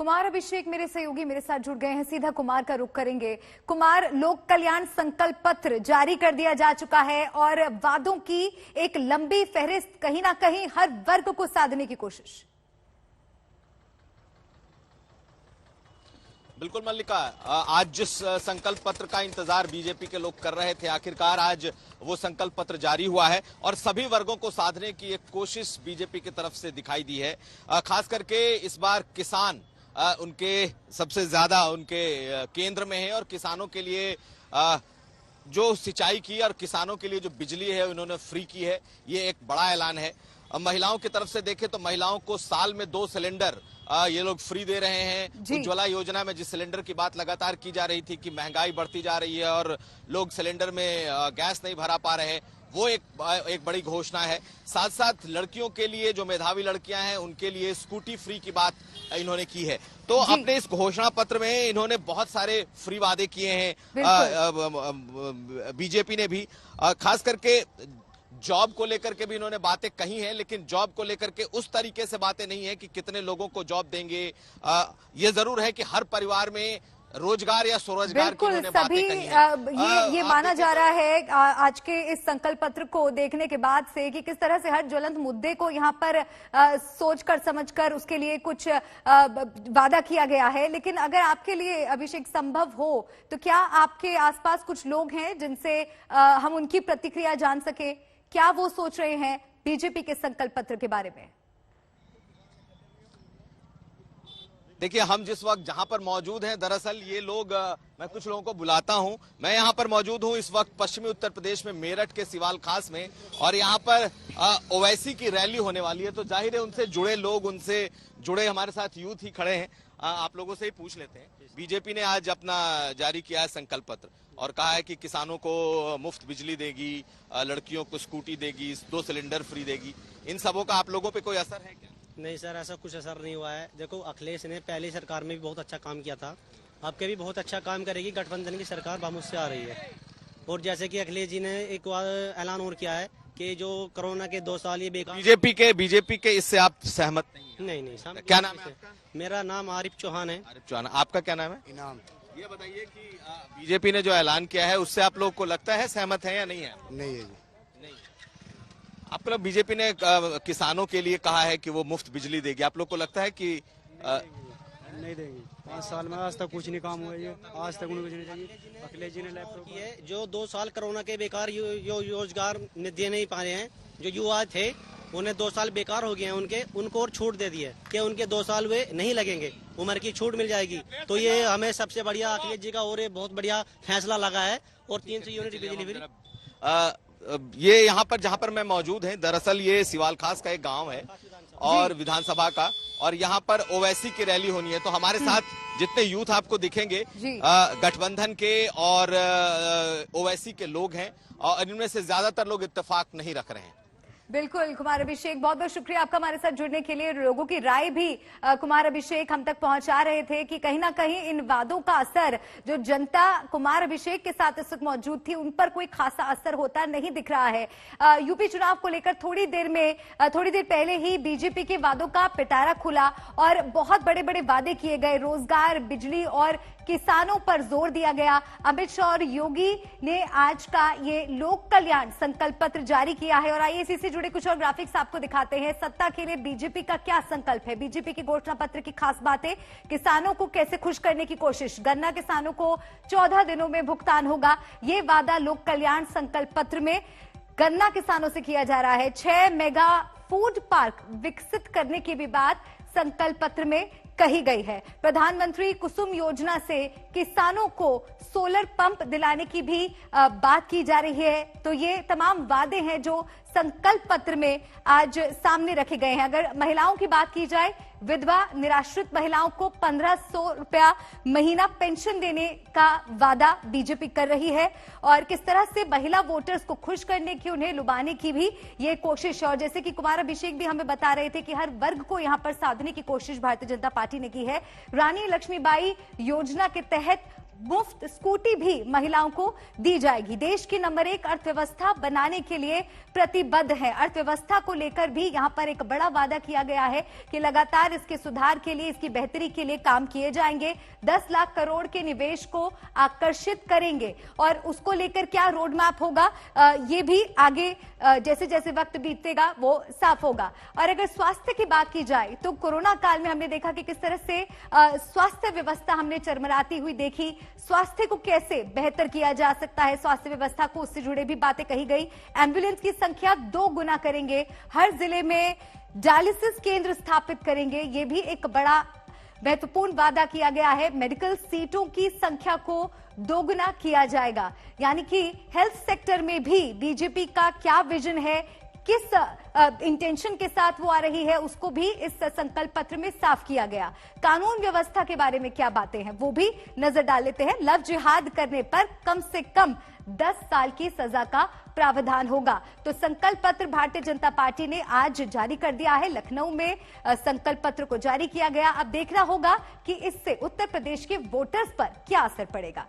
कुमार अभिषेक मेरे सहयोगी मेरे साथ जुड़ गए हैं। सीधा कुमार का रुख करेंगे। कुमार, लोक कल्याण संकल्प पत्र जारी कर दिया जा चुका है और वादों की एक लंबी फहरिस्त, कहीं ना कहीं हर वर्ग को साधने की कोशिश। बिल्कुल मल्लिका, आज जिस संकल्प पत्र का इंतजार बीजेपी के लोग कर रहे थे, आखिरकार आज वो संकल्प पत्र जारी हुआ है और सभी वर्गों को साधने की एक कोशिश बीजेपी की तरफ से दिखाई दी है। खास करके इस बार किसान उनके सबसे ज्यादा उनके केंद्र में है और किसानों के लिए जो सिंचाई की और किसानों के लिए जो बिजली है उन्होंने फ्री की है, ये एक बड़ा ऐलान है। महिलाओं की तरफ से देखें तो महिलाओं को साल में 2 सिलेंडर ये लोग फ्री दे रहे हैं। उज्ज्वला योजना में जिस सिलेंडर की बात लगातार की जा रही थी कि महंगाई बढ़ती जा रही है और लोग सिलेंडर में गैस नहीं भरा पा रहे हैं, वो एक बड़ी घोषणा है। साथ साथ लड़कियों के लिए, जो मेधावी लड़कियां हैं उनके लिए स्कूटी फ्री की बात इन्होंने की है। तो अपने इस घोषणा पत्र में इन्होंने बहुत सारे फ्री वादे किए हैं बीजेपी ने भी। खास करके जॉब को लेकर के भी इन्होंने बातें कही हैं, लेकिन जॉब को लेकर के उस तरीके से बातें नहीं है कि कितने लोगों को जॉब देंगे। ये जरूर है कि हर परिवार में रोजगार या स्वरोजगार की उन्होंने बातें कही हैं। ये माना जा रहा है आज के इस संकल्प पत्र को देखने के बाद से कि किस तरह से हर ज्वलंत मुद्दे को यहाँ पर सोचकर समझकर उसके लिए कुछ वादा किया गया है। लेकिन अगर आपके लिए अभिषेक संभव हो तो क्या आपके आसपास कुछ लोग हैं जिनसे हम उनकी प्रतिक्रिया जान सके, क्या वो सोच रहे हैं बीजेपी के संकल्प पत्र के बारे में? देखिए, हम जिस वक्त जहां पर मौजूद हैं, दरअसल ये लोग, मैं कुछ लोगों को बुलाता हूं। मैं यहां पर मौजूद हूं इस वक्त पश्चिमी उत्तर प्रदेश में मेरठ के सिवाल खास में, और यहां पर ओवैसी की रैली होने वाली है। तो जाहिर है उनसे जुड़े लोग, उनसे जुड़े हमारे साथ यूथ ही खड़े हैं। आप लोगों से ही पूछ लेते हैं। बीजेपी ने आज अपना जारी किया है संकल्प पत्र और कहा है कि किसानों को मुफ्त बिजली देगी, लड़कियों को स्कूटी देगी, 2 सिलेंडर फ्री देगी। इन सबों का आप लोगों पे कोई असर है क्या? नहीं सर, ऐसा कुछ असर नहीं हुआ है। देखो, अखिलेश ने पहली सरकार में भी बहुत अच्छा काम किया था, अब के भी बहुत अच्छा काम करेगी। गठबंधन की सरकार बहुमत से आ रही है। और जैसे कि अखिलेश जी ने एक ऐलान और किया है कि जो कोरोना के 2 साल ये बेकार। बीजेपी के इससे आप सहमत नहीं? नहीं। क्या नाम है आपका? मेरा नाम आरिफ चौहान है। आरिफ चौहान। आपका क्या नाम है? इनाम। ये बताइए कि बीजेपी ने जो ऐलान किया है उससे आप लोग को लगता है सहमत है या नहीं है? नहीं है जी। आपको लोग, बीजेपी ने किसानों के लिए कहा है कि वो मुफ्त बिजली देगी, आप लोग को लगता है कि नहीं देगी? 5 साल में आज तक कुछ नहीं काम हुआ है, आज तक उनको चाहिए। अखिलेश जी ने लैपटॉप किए, जो 2 साल कोरोना के बेकार रोजगार दे नहीं पा रहे हैं, जो युवा थे उन्हें 2 साल बेकार हो गए हैं, उनको और छूट दे दी है कि उनके 2 साल वे नहीं लगेंगे, उम्र की छूट मिल जाएगी। तो ये हमें सबसे बढ़िया अखिलेश जी का और ये बहुत बढ़िया फैसला लगा है। और 300 यूनिट बिजली फ्री। ये यहाँ पर जहाँ पर मैं मौजूद है, दरअसल ये सिवाल खास का एक गांव है और विधानसभा का, और यहाँ पर ओवैसी की रैली होनी है। तो हमारे साथ जितने यूथ आपको दिखेंगे गठबंधन के और ओवैसी के लोग हैं, और इनमें से ज्यादातर लोग इत्तेफाक नहीं रख रहे हैं। बिल्कुल कुमार अभिषेक, बहुत बहुत शुक्रिया आपका हमारे साथ जुड़ने के लिए। लोगों की राय भी कुमार अभिषेक हम तक पहुंचा रहे थे कि कहीं ना कहीं इन वादों का असर, जो जनता कुमार अभिषेक के साथ इस वक्त मौजूद थी, उन पर कोई खासा असर होता नहीं दिख रहा है। यूपी चुनाव को लेकर थोड़ी देर पहले ही बीजेपी के वादों का पिटारा खुला और बहुत बड़े बड़े वादे किए गए। रोजगार, बिजली और किसानों पर जोर दिया गया। अमित शाह और योगी ने आज का ये लोक कल्याण संकल्प पत्र जारी किया है। और आइए इसी से जुड़े कुछ और ग्राफिक्स आपको दिखाते हैं। सत्ता के लिए बीजेपी का क्या संकल्प है, बीजेपी के घोषणा पत्र की खास बातें, किसानों को कैसे खुश करने की कोशिश, गन्ना किसानों को 14 दिनों में भुगतान होगा, ये वादा लोक कल्याण संकल्प पत्र में गन्ना किसानों से किया जा रहा है। 6 मेगा फूड पार्क विकसित करने की भी बात संकल्प पत्र में कही गई है। प्रधानमंत्री कुसुम योजना से किसानों को सोलर पंप दिलाने की भी बात की जा रही है। तो ये तमाम वादे हैं जो संकल्प पत्र में आज सामने रखे गए हैं। अगर महिलाओं की बात की जाए, विधवा निराश्रित महिलाओं को 1500 रुपया महीना पेंशन देने का वादा बीजेपी कर रही है और किस तरह से महिला वोटर्स को खुश करने की, उन्हें लुभाने की भी ये कोशिश है। और जैसे कि कुमार अभिषेक भी हमें बता रहे थे कि हर वर्ग को यहां पर साधने की कोशिश भारतीय जनता पार्टी ने की है। रानी लक्ष्मीबाई योजना के तहत मुफ्त स्कूटी भी महिलाओं को दी जाएगी। देश की नंबर 1 अर्थव्यवस्था बनाने के लिए प्रतिबद्ध है। अर्थव्यवस्था को लेकर भी यहां पर एक बड़ा वादा किया गया है कि लगातार इसके सुधार के लिए, इसकी बेहतरी के लिए काम किए जाएंगे। 10 लाख करोड़ के निवेश को आकर्षित करेंगे और उसको लेकर क्या रोड मैप होगा, ये भी आगे जैसे जैसे वक्त बीतेगा वो साफ होगा। और अगर स्वास्थ्य की बात की जाए तो कोरोना काल में हमने देखा कि किस तरह से स्वास्थ्य व्यवस्था हमने चरमराती हुई देखी। स्वास्थ्य को कैसे बेहतर किया जा सकता है, स्वास्थ्य व्यवस्था को, उससे जुड़े भी बातें कही गई। एम्बुलेंस की संख्या 2 गुना करेंगे, हर जिले में डायलिसिस केंद्र स्थापित करेंगे, ये भी एक बड़ा महत्वपूर्ण वादा किया गया है। मेडिकल सीटों की संख्या को 2 गुना किया जाएगा। यानी कि हेल्थ सेक्टर में भी बीजेपी का क्या विजन है, किस इंटेंशन के साथ वो आ रही है, उसको भी इस संकल्प पत्र में साफ किया गया। कानून व्यवस्था के बारे में क्या बातें हैं वो भी नजर डाल लेते हैं। लव जिहाद करने पर कम से कम 10 साल की सजा का प्रावधान होगा। तो संकल्प पत्र भारतीय जनता पार्टी ने आज जारी कर दिया है। लखनऊ में संकल्प पत्र को जारी किया गया। अब देखना होगा कि इससे उत्तर प्रदेश के वोटर्स पर क्या असर पड़ेगा।